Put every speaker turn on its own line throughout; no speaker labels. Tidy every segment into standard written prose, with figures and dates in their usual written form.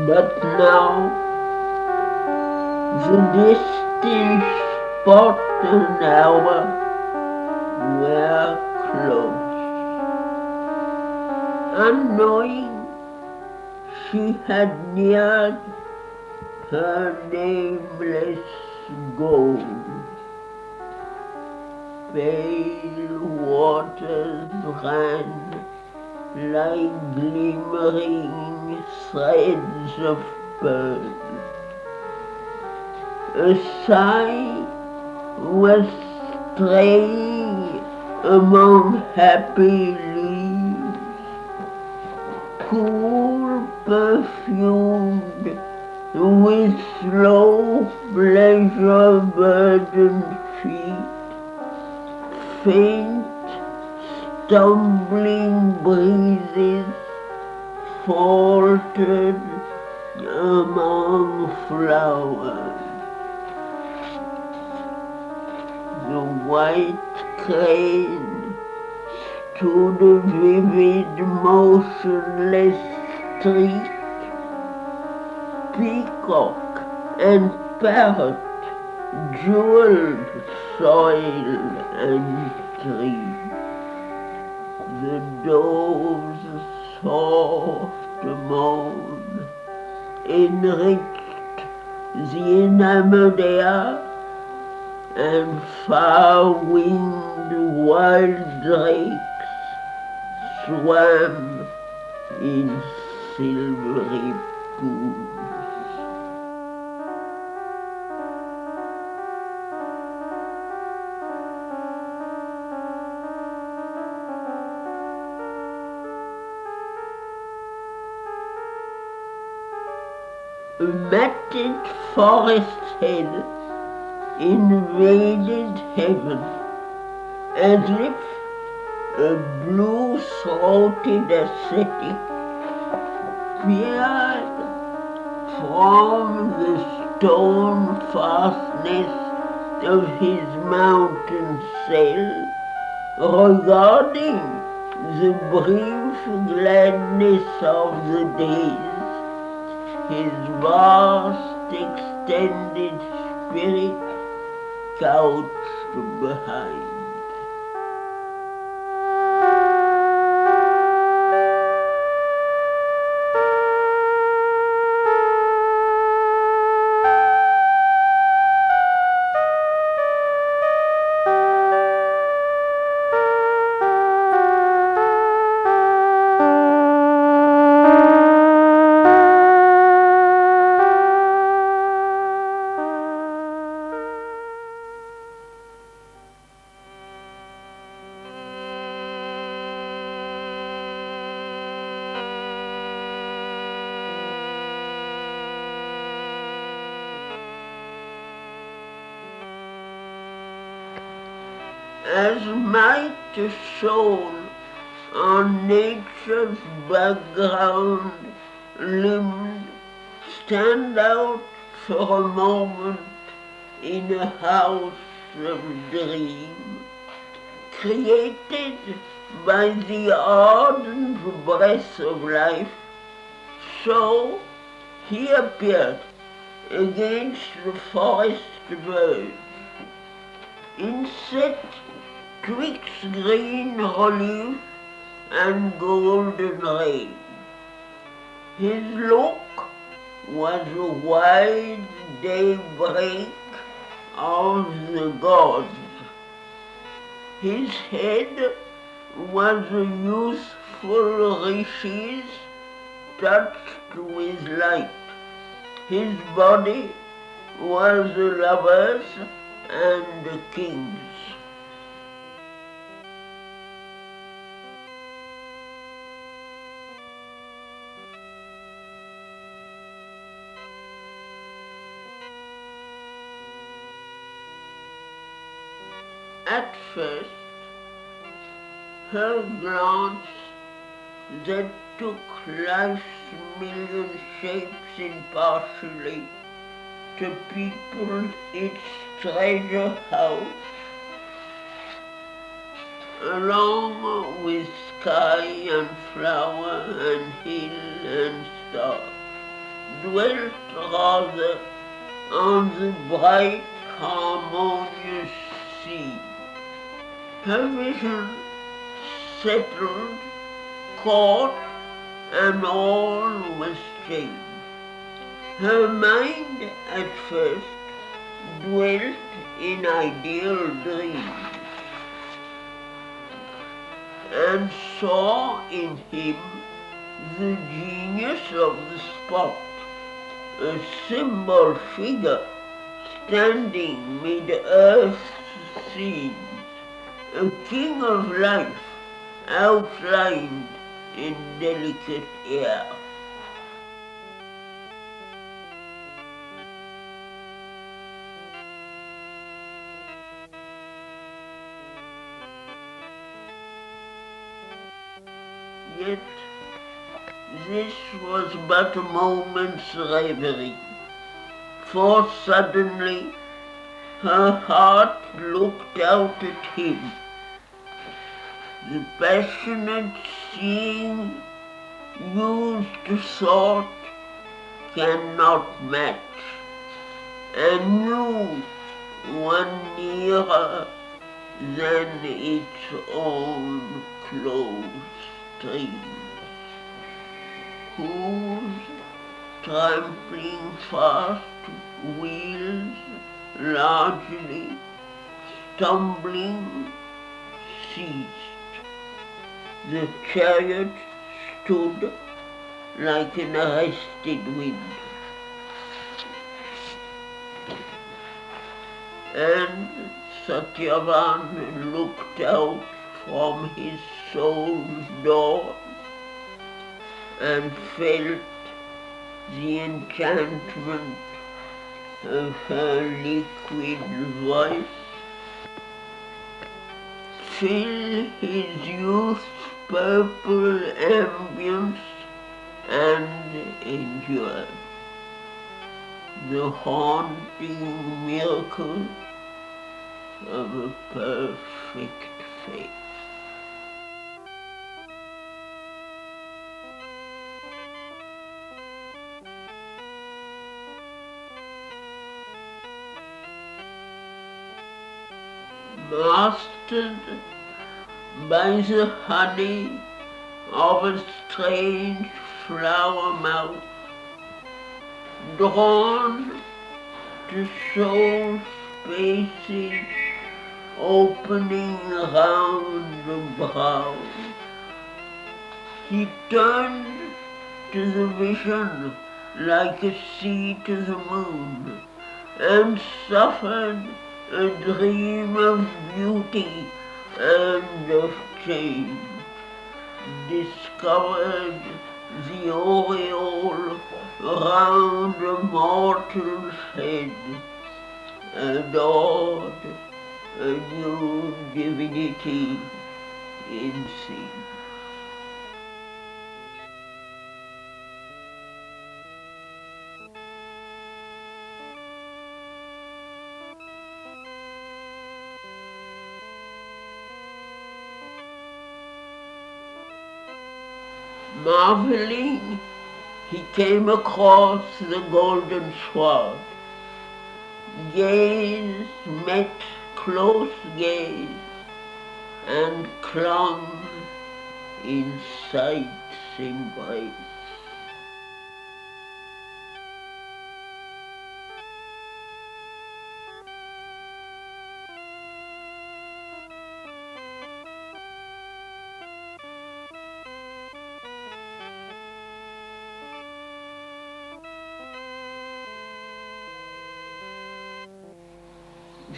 But now the distant spot and hour were close. Unknowing, she had neared her nameless goal. Pale waters ran like glimmering threads of pearl. A sigh was straying among happy leaves, cool, perfumed, with slow pleasure burdened feet, faint stumbling breezes faltered among flowers. The white crane stood a vivid, motionless streak. Peacock and parrot jeweled soil and tree. The dove's soft moan enriched the enamored air, and far-winged wild drakes swam in silvery pools. A matted forest head invaded heaven, as if a blue-throated ascetic peered from the stone fastness of his mountain cell, regarding the brief gladness of the days, his vast extended spirit couched behind. As might a soul on nature's background limned stand out for a moment in a house of dream, created by the ardent breath of life, so he appeared against the forest verge, inset twixt green relief and golden rain. His look was a wide daybreak of the gods. His head was a youthful rishi's touched with light. His body was a lover's and a king's. At first, her glance that took life's million shapes impartially to people its treasure house, along with sky and flower and hill and star. dwelt rather on the bright, harmonious sea. Her vision settled, caught, and all was changed. Her mind at first dwelt in ideal dreams and saw in him the genius of the spot, a symbol figure standing mid-earth's scenes, a king of life outlined in delicate air. Yet this was but a moment's reverie, for suddenly her heart looked out at him. The passionate seeing used to thought cannot match, and knew one nearer than its own close streams, whose trampling fast wheels largely stumbling ceased. The chariot stood like an arrested wind, and Satyavan looked out from his soul's door and felt the enchantment of her liquid voice fill his youth's purple ambience and endure the haunting miracle of a perfect faith. Mastered by the honey of a strange flower mouth, drawn to soul spaces opening round the brow, he turned to the vision like a sea to the moon, and suffered a dream of beauty and of change, discovered the aureole round a mortal's head, adored a new divinity in sin. Marveling, he came across the golden sword. Gaze met close gaze, and clung in sight's embrace.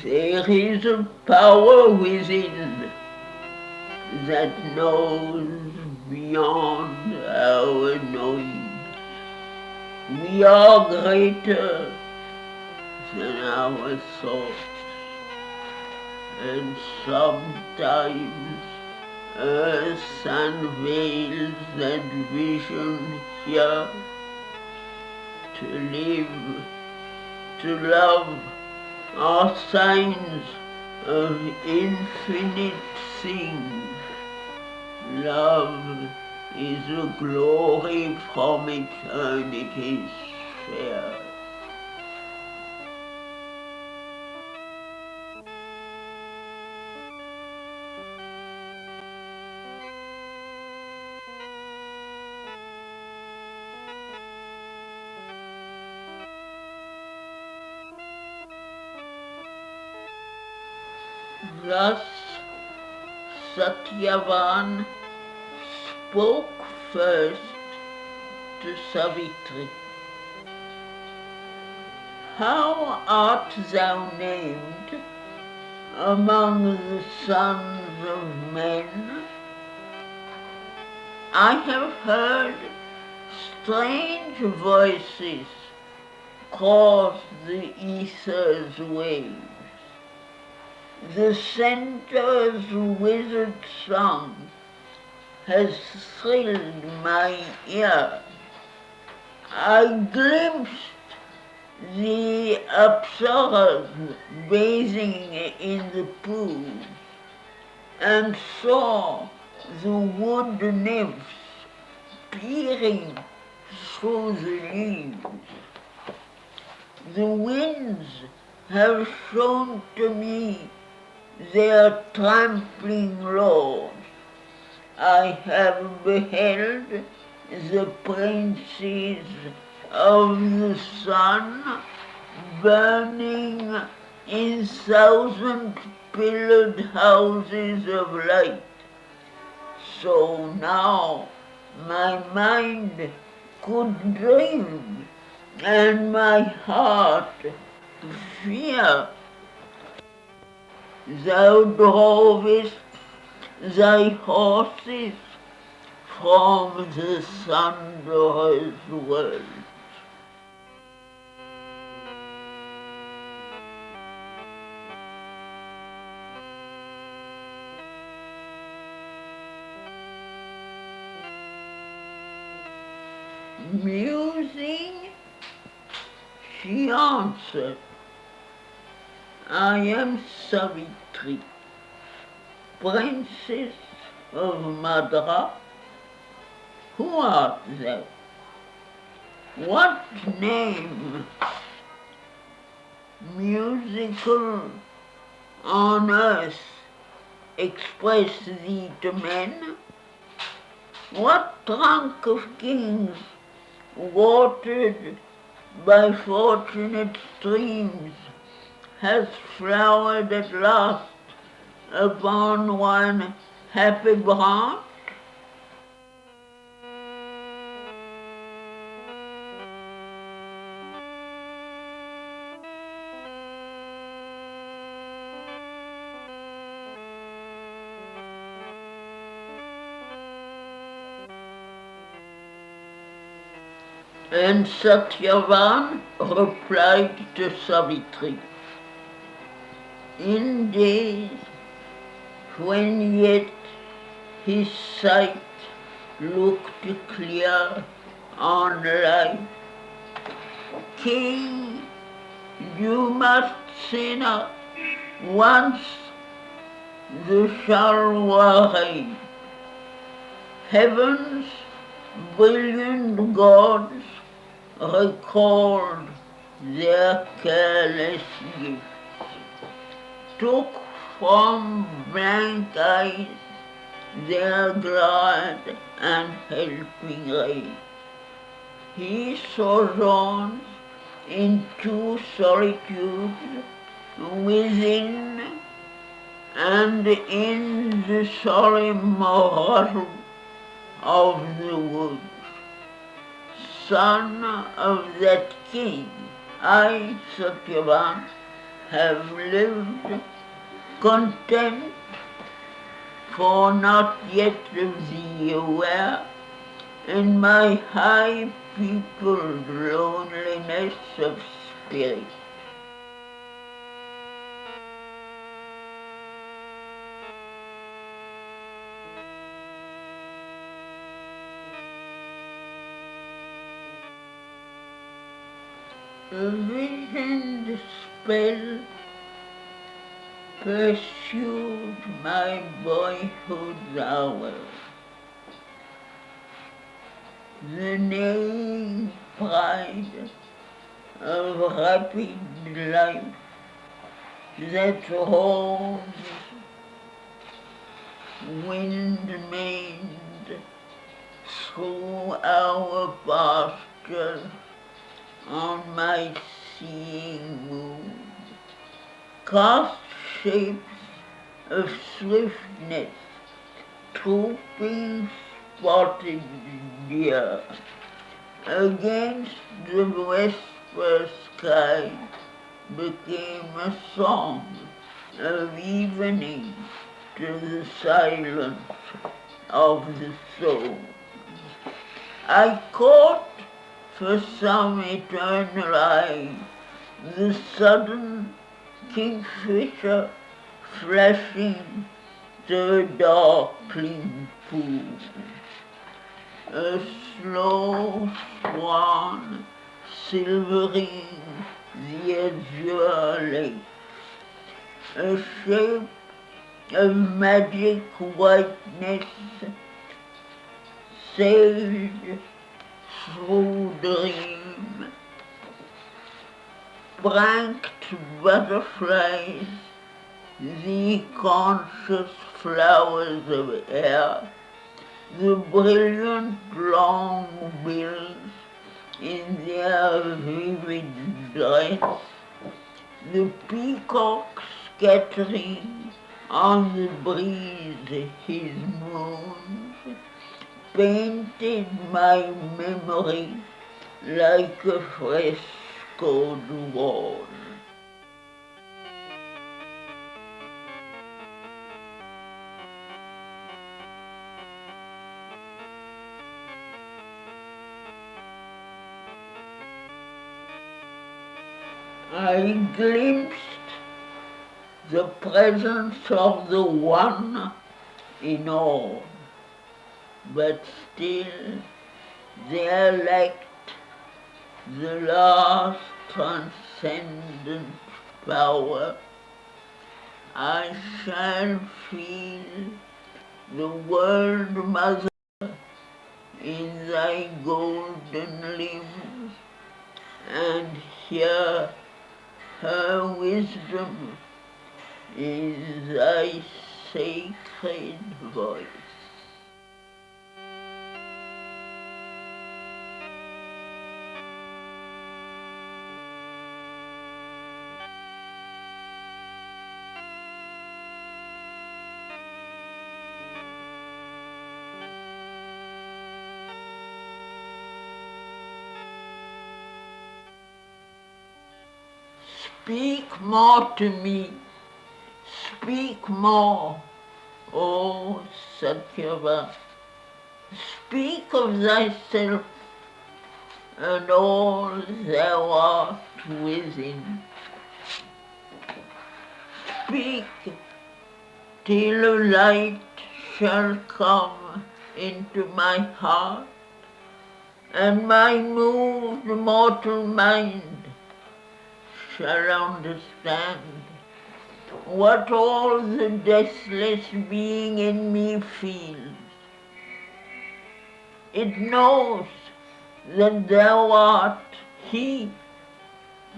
There is a power within that knows beyond our knowing. We are greater than our thoughts, and sometimes earth unveils that vision here, to live, to love, are signs of infinite things. Love is a glory from eternity's affairs. Thus Satyavan spoke first to Savitri. How art thou named among the sons of men? I have heard strange voices cross the ether's waves. The centaur's wizard song has thrilled my ear. I glimpsed the apsaras bathing in the pools and saw the wood nymphs peering through the leaves. The winds have shown to me their trampling lords. I have beheld the princes of the sun burning in thousand-pillared houses of light. So now my mind could dream and my heart fear. Thou drovest thy horses from the thunderer's world. Musing, she answered, I am Savitri, princess of Madra. Who art thou? What name, musical on earth, express thee to men? What trunk of kings, watered by fortunate streams, has flowered at last upon one happy branch? And Satyavan replied to Savitri, in days when yet his sight looked clear on life, King Dumasena once the Shalwa reigned. Heaven's brilliant gods recalled their careless gifts, took from blank eyes their glad and helping ray. He sojourns in two solitudes, within and in the solemn rustle of the woods. Son of that king, I, Satyavan, have lived content, for not yet of thee aware, in my high-peopled loneliness of spirit. A visioned spell pursued my boyhood's hours. The neighing pride of rapid life that rolls wind-maned through our pastures on my seeing moon, cast shapes of swiftness, trooping spotted deer against the westward sky, became a song of evening to the silence of the soul. I caught for some eternal eye the sudden kingfisher flashing through a darkling pool, a slow swan silvering the azure lake, a shape of magic whiteness sailed through dream, pranked butterflies, the conscious flowers of air, the brilliant long bills in their vivid dress, the peacock scattering on the breeze his moons, painted my memory like a frescoed wall. I glimpsed the presence of the One in all, but still there lacked the last transcendent power. I shall feel the world mother in thy golden limbs and hear her wisdom in thy sacred voice. Speak more to me, speak more, O Satyavan. Speak of thyself and all thou art within. Speak till a light shall come into my heart, and my moved mortal mind shall understand what all the deathless being in me feels. It knows that thou art he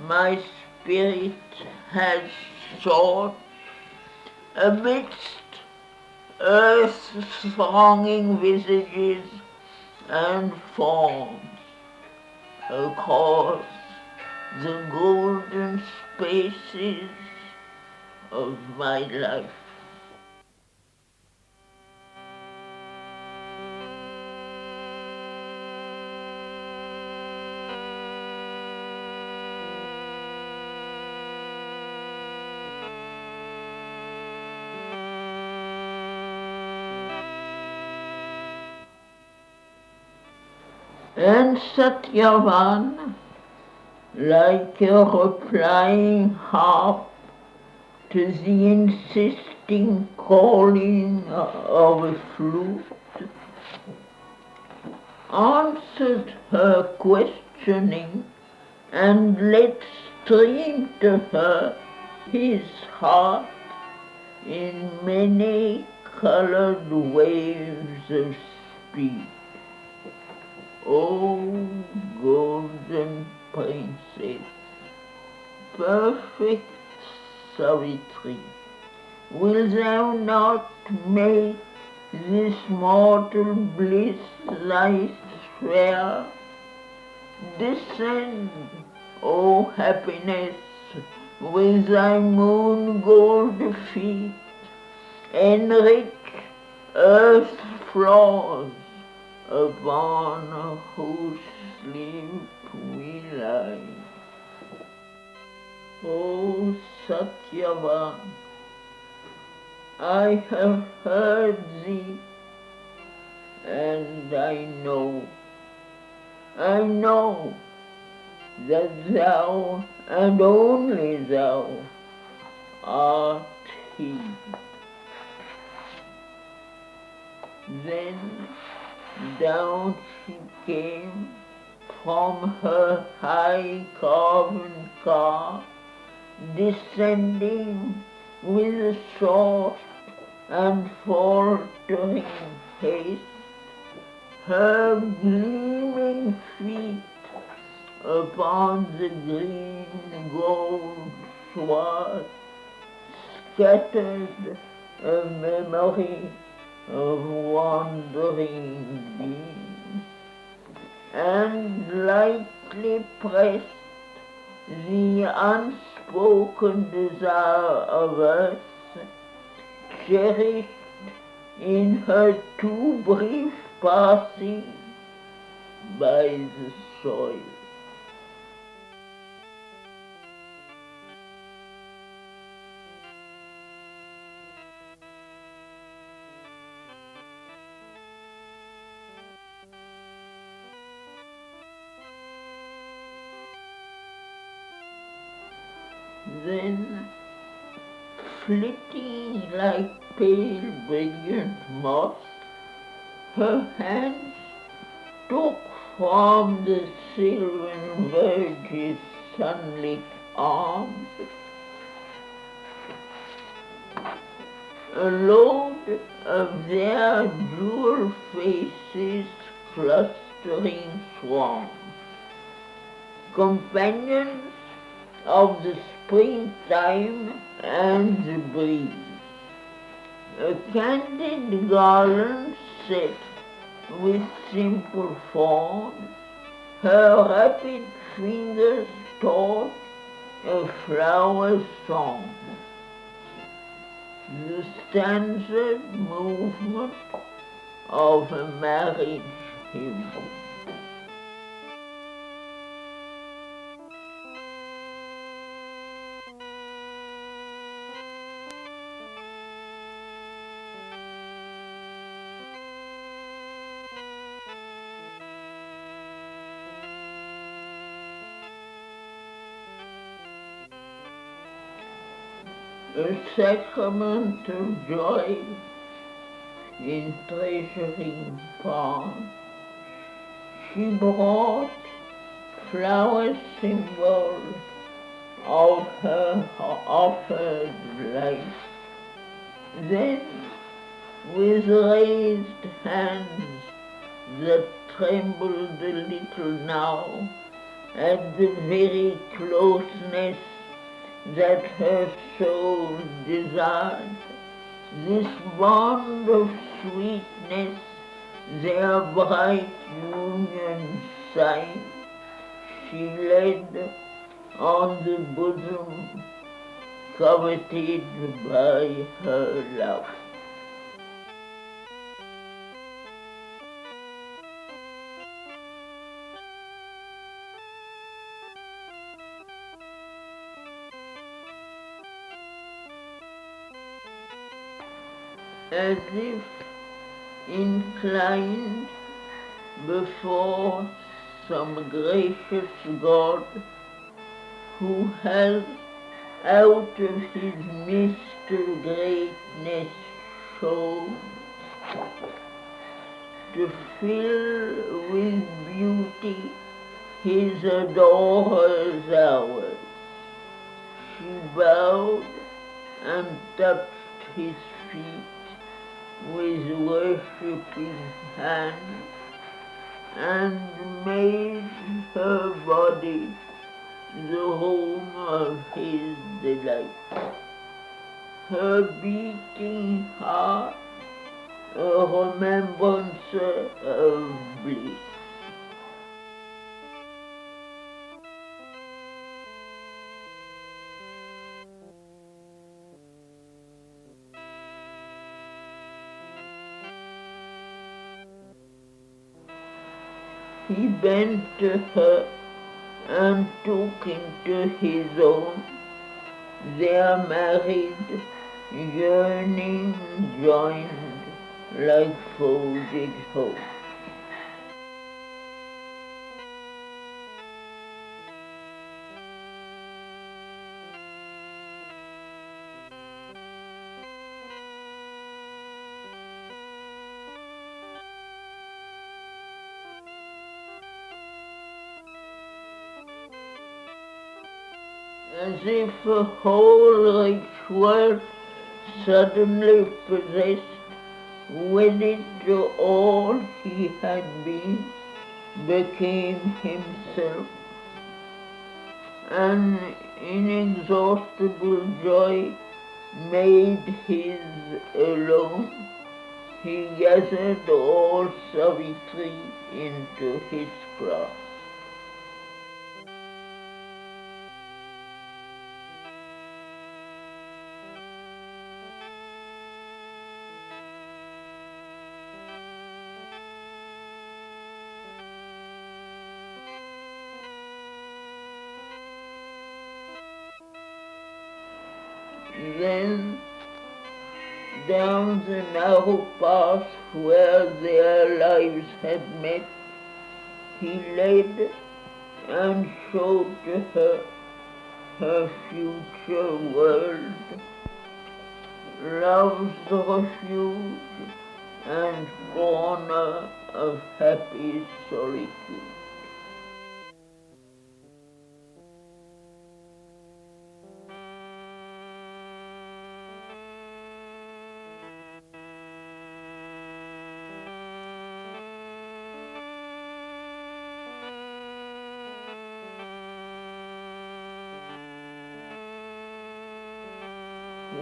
my spirit has sought amidst earth's thronging visages and forms, across the golden spaces of my life. And Satyavan, like a replying harp to the insisting calling of a flute, answered her questioning and let stream to her his heart in many colored waves of speech. O golden princess, perfect Savitri, wilt thou not make this mortal bliss thy sphere? Descend, O happiness, with thy moon gold feet, enrich earth's floors, upon whose sleep we lie. O Satyavan, I have heard thee, and I know that thou, and only thou, art he. Then down she came from her high carven car, descending with a soft and faltering haste, her gleaming feet upon the green gold sward scattered a memory of wandering beings, and lightly pressed the unspoken desire of earth, cherished in her too brief passing by the soil. Then, flitting like pale brilliant moth, her hands took from the sylvan verge's sunlit arms a load of their jewel faces clustering swarms, companions of the springtime and the breeze. A candid garland set with simple forms, her rapid fingers taught a flower song, the stanzas movement of a marriage hymn. A sacrament of joy in treasuring palm, she brought flower symbol of her offered life. Then, with raised hands that trembled a little now at the very closeness that her soul desired, this bond of sweetness, their bright union sign, she laid on the bosom coveted by her love. As if inclined before some gracious God who has out of his mystical greatness shown to fill with beauty his adorer's hours. She bowed and touched his feet with worshipping hand, and made her body the home of his delight. Her beating heart, a remembrance of bliss. He bent to her and took into his own their married, yearning joined like folded hope. As if a whole ritual suddenly possessed, wedded to all he had been, became himself. An inexhaustible joy made his alone. He gathered all Savitri into his clasp. Then, down the narrow path where their lives had met, he led and showed to her her future world, love's refuge and corner of happy solitude.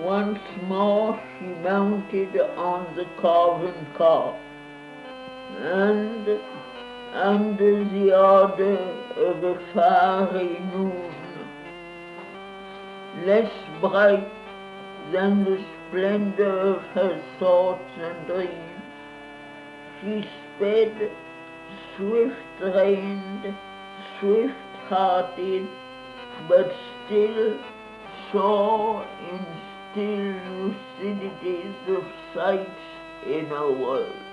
Once more she mounted on the carven car, and under the ardor of a fiery noon, less bright than the splendor of her thoughts and dreams, she sped, swift-reined, swift-hearted, but still saw in still lucidities of sights in a world.